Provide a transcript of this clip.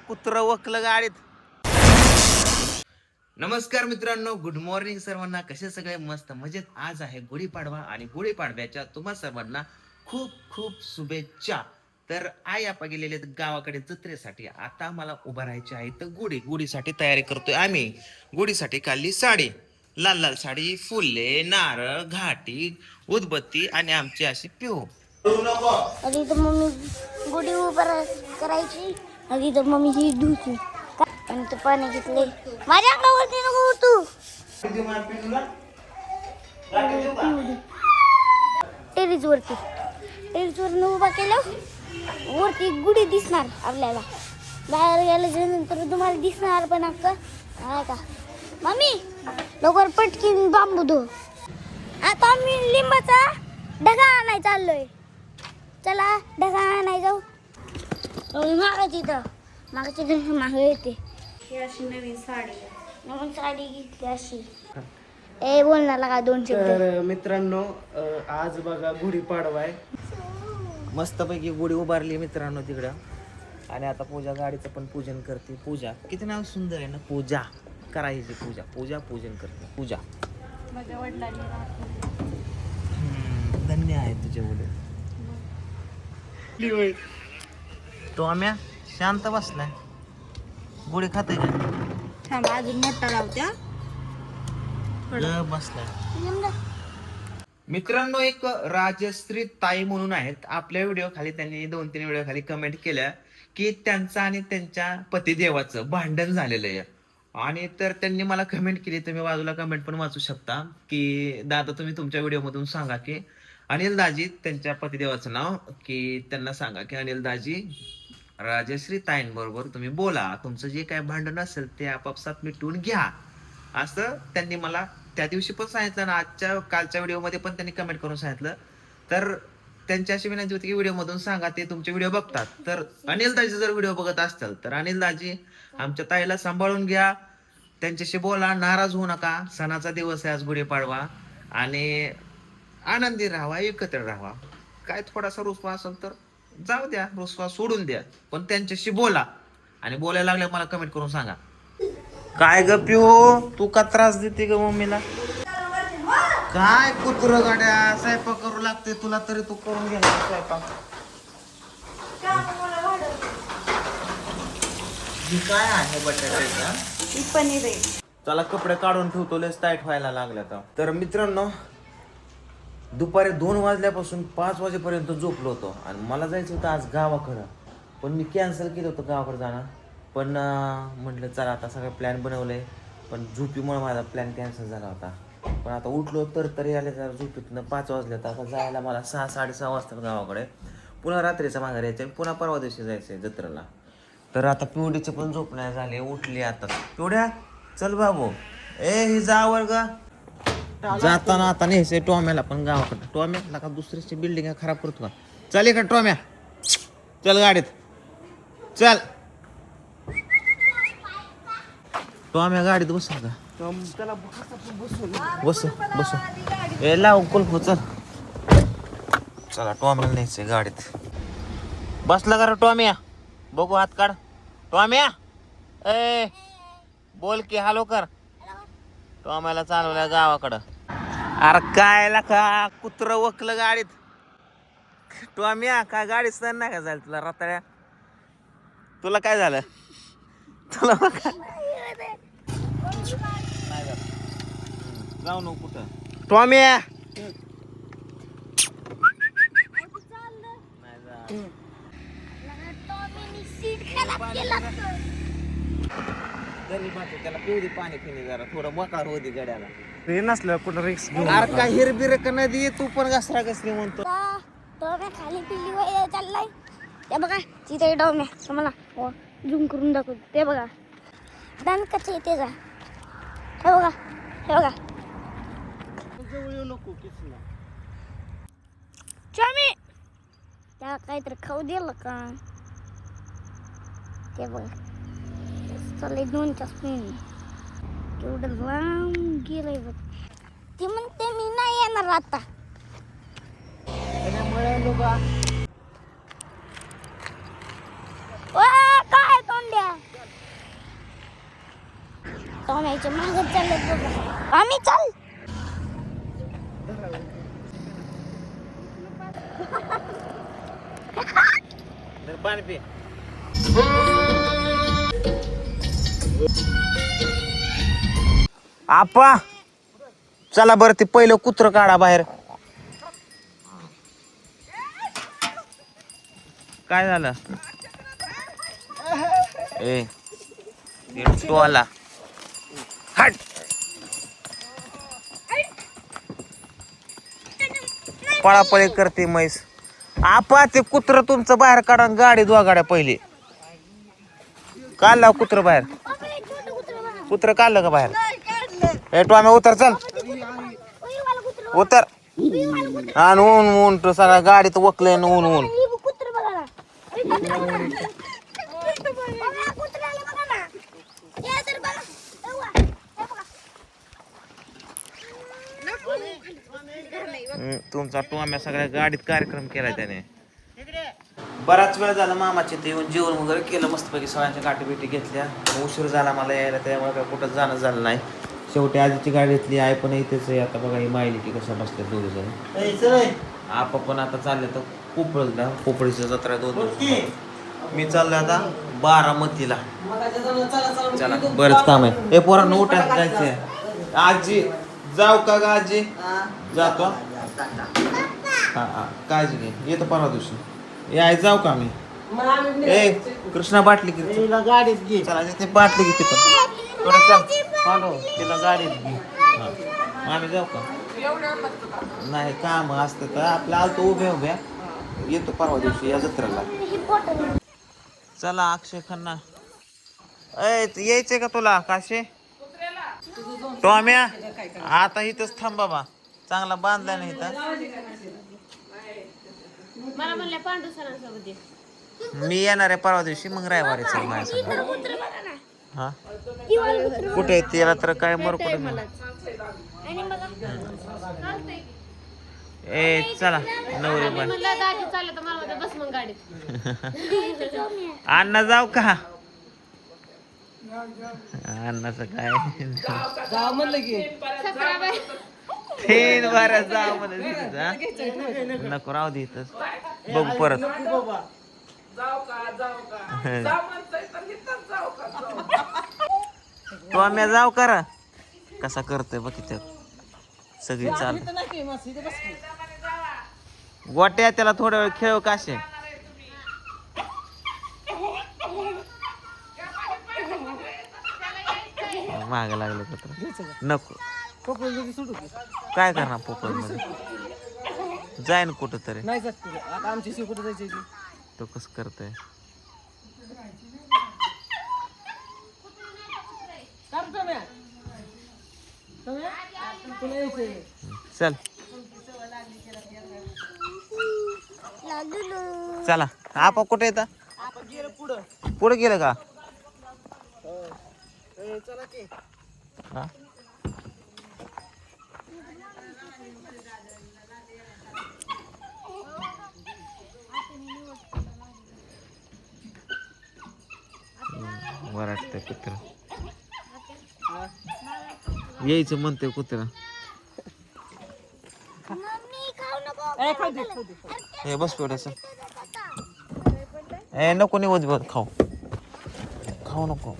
कुत्र वकलं गाडीत. नमस्कार मित्रांनो, गुड मॉर्निंग सर्वांना. कसे सगळे मस्त मजेत. आज आहे गुढीपाडवा आणि गुढीपाडव्याच्या तुम्हा सर्वांना खूप खूप शुभेच्छा. तर आई आपा गेलेले गावाकडे जत्रेसाठी. आता मला उभा राहायची आहे. तर गुढीसाठी तयारी करतोय आम्ही. गुढीसाठी काढली साडी, लाल लाल साडी, फुले, नारळ, घाटी, उदबत्ती आणि आमची अशी पिऊ. आधी तर मम्मी गुढी उभं करायची. आधी तर मम्मी ही धुची आणि ते पाणी घेतले माझ्या अंगावरती नको तू. टेरेसवर उभा केलं वरती गुढी दिसणार आपल्याला. बाहेर गेल्याच्या नंतर तुम्हाला दिसणार पण अक्का आहे का. मम्मी लवकर पटकीन बांबू धो. आता मी लिंबाचा ढगा आणाय चाललोय. चला ढगा आणाय जाऊ. मागायची तर मागायची मागे येते. अशी नवीन साडी घेतली अशी. ए बोलणार का दोन शब्द. तर मित्रांनो, आज बघा गुढीपाडवा आहे. मस्तपैकी गुढी उभारली मित्रांनो तिकडं. आणि आता पूजा गाडीचं पण पूजन करते. पूजा किती नाव सुंदर आहे ना. पूजा करायची. पूजन करते. पूजा माझ्या वडिलांनी धन्य आहे तुझे वडील. तो आम्ही शांत बसलाय. गुढी खाते का थांबा अजून मोठा लावत्या. बसलाय. मित्रांनो, एक राजश्री ताई म्हणून आहेत. आपल्या व्हिडिओ खाली त्यांनी 2-3 व्हिडिओ खाली कमेंट केल्या की त्यांचं आणि त्यांच्या पतिदेवाचं भांडण झालेलं आहे. आणि तर त्यांनी मला कमेंट केली. तुम्ही बाजूला कमेंट पण वाचू शकता की दादा तुम्ही तुमच्या व्हिडिओ मधून सांगा की अनिल दाजी, त्यांच्या पतिदेवाचं नाव, की त्यांना सांगा की अनिल दाजी राजश्री ताईंबरोबर तुम्ही बोला. तुमचं जे काय भांडण असेल ते आपापसात मिटवून घ्या. असं त्यांनी मला त्या दिवशी पण सांगितलं ना. कालच्या व्हिडिओमध्ये पण त्यांनी कमेंट करून सांगितलं. तर त्यांची अशी विनंती होती की व्हिडिओ मधून सांगा. ते तुमचे व्हिडिओ बघतात. तर अनिल दाजी जर व्हिडिओ बघत असतील तर अनिल दाजी आमच्या ताईला सांभाळून घ्या. त्यांच्याशी बोला. नाराज होऊ नका. सणाचा दिवस आहे आज गुढीपाडवा. आणि आनंदी राहावा, एकत्र राहावा. काय थोडासा रुसवा असेल तर जाऊ द्या, रुसवा सोडून द्या. पण त्यांच्याशी बोला. आणि बोलायला लागल्या मला कमेंट करून सांगा. काय ग पिऊ, तू का त्रास देते ग मम्मीला? काय कुत्र गाड्या स्वयंपाक करू लागते तुला, तरी तू करून घे स्वयंपाक. काय आहे बटाट्याचा? पनीर आहे. चला कपडे काढून ठेवतो, लेस टाईट व्हायला लागल्या. तर मित्रांनो, दुपारी 2 वाजल्यापासून 5 वाजेपर्यंत झोपलो होतो. आणि मला जायचं होतं आज गावाकडं. पण मी कॅन्सल केलं होतं गावाकडे जाणं. पण म्हटलं चला आता सगळं प्लॅन बनवलंय. पण झोपीमुळे माझा प्लॅन कॅन्सल झाला होता. पण आता उठलो तरी आले जरा झोपीतनं. 5 वाजले तर आता जायला मला 6-6:30 वाजतात गावाकडे. पुन्हा रात्रीचं माघारी यायचं. पुन्हा परवा दिवशी जायचं आहे जत्रेला. तर आता पिवडीचे पण झोप नाही झाले. उठली आता. पिवड्या चल बाबू. ही जावर ग. जाताना आता न्यायचंय टॉम्याला पण गावाकडे. टॉम्याला का दुसऱ्याची बिल्डिंग खराब करतो का? चल का टॉम्या, चल गाडीत चल. टॉम्या गाडीत बस का? बस ए लाव कुल्फ. चल चला टॉम्याला न्यायचंय गाडीत. बसला का टॉम्या? बघू हात काढ. टॉम्या ए बोल की हॅलो कर. टॉम्याला चालवल्या गावाकडं. अरे काय का कुत्र वकलं गाडीत. टॉम्या काय गाडी सण नाही का झाली तुला रताळ्या? तुला काय झालं? तुला जाऊ नको कुठं. टॉम्या त्याला पिवडी पाणी पिणे जरा थोडं मोकार होती गड्याला. हे नसलं कुठं रिक्स घेऊन. अरे काय हिरबिर का नदी, तू पण घसरा घसरी म्हणतो. डोम्या खाली पिली वय चाललाय. ते बघा तिथे डोम्या तुम्हाला झूम करून दाखवतो. ते बघा दणकच येते का. हे बघा हे बघा. चमी त्या काहीतरी खाऊ दिलं का. ते बघा चाललंय 2 तास. केवढं लांब गेलंय बघ. ती म्हणते मी नाही येणार आता. काय तोंड्या टॉमॅच्या मागत चालत बघा आम्ही चाल पाणी पी. आपा चला बरं ते पहिलं कुत्र काढा बाहेर. काय झालं ए तो आला हट. पळापळी करते म्हैस. आपा ते कुत्र तुमचं बाहेर काढा गाडी दोन गाड्या पहिले काढला कुत्र बाहेर. कुत्र काढलं का बाहेर. ए टॉम्या उतर चल उतर. आणि ऊन ऊन तो सगळ्या गाडीत वकलंय ऊन ऊन. कुत्र बघा ना कुत्र्याला बघा ना हे तर बघा तुमचा टोम्या सगळ्या गाडीत कार्यक्रम केला त्याने. बराच वेळ झाला मामाचे ते येऊन जेवण वगैरे केलं मस्तपैकी सगळ्यांच्या गाठी बिटी घेतल्या. उशीर झाला मला यायला त्यामुळे काय कुठं जाणं झालं नाही. शेवटी आजीची गाडी घेतली. आई पण इथेच आहे. आता बघा ही माहिली की कसं बसले दोघे जण. आपा पण आता चालले तर पोपळला पोपळीची जत्रा 2 दिवस. मी चाललोय आता बारामतीला. चला बरंच काम आहे. हे पोरांना उठायचं जायचंय. आजी जाऊ का ग आजी. जातो हा हा काळजी घे. येतो परवा दिवशी याय जाऊ का मी. ए कृष्णा बाटली किती गाडीत घे. चला ते बाटली किती पण चल तिला गाडीत घे. आम्ही जाऊ का नाही काम असतं तर आपल्या आलतो उभ्या उभ्या. येतो परवा दिवशी या जत्रेला. चला अक्षय खन्ना यायचंय का तुला काशे. टॉम्या आता इथंच थांब बाबा. चांगला बांधलाय नाही इथं. मला म्हणलं पांडू सरांसोबत मी येणार आहे परवा दिवशी मग रविवारी चल माझ्यासोबत. हा कुठे त्याला तर काय मर कुठे ए चला नवरे पण दाजी चाललं तर मला बस मग गाडीत. अण्णा जाऊ का. अण्णाचं काय तीन बारा जाऊ म्हणत नको राहू दे इथंच बघू परत. तो आम्ही जाऊ करा कसा करतोय बघ त्यात सगळी चाल. गोट्या त्याला थोडा वेळ खेळ काशे. माग लागले कुत्र नको. काय करणार पोपळ मध्ये जाईन कुठं तरी. तो कस करतोय. चल चला आपा कुठे येता. पुढे गेलं का हा? वराटतंय कुत्र. यायचं म्हणतोय कुत्र. हे बस पेवड्याचं ए नको निवत खाऊ खाऊ नको.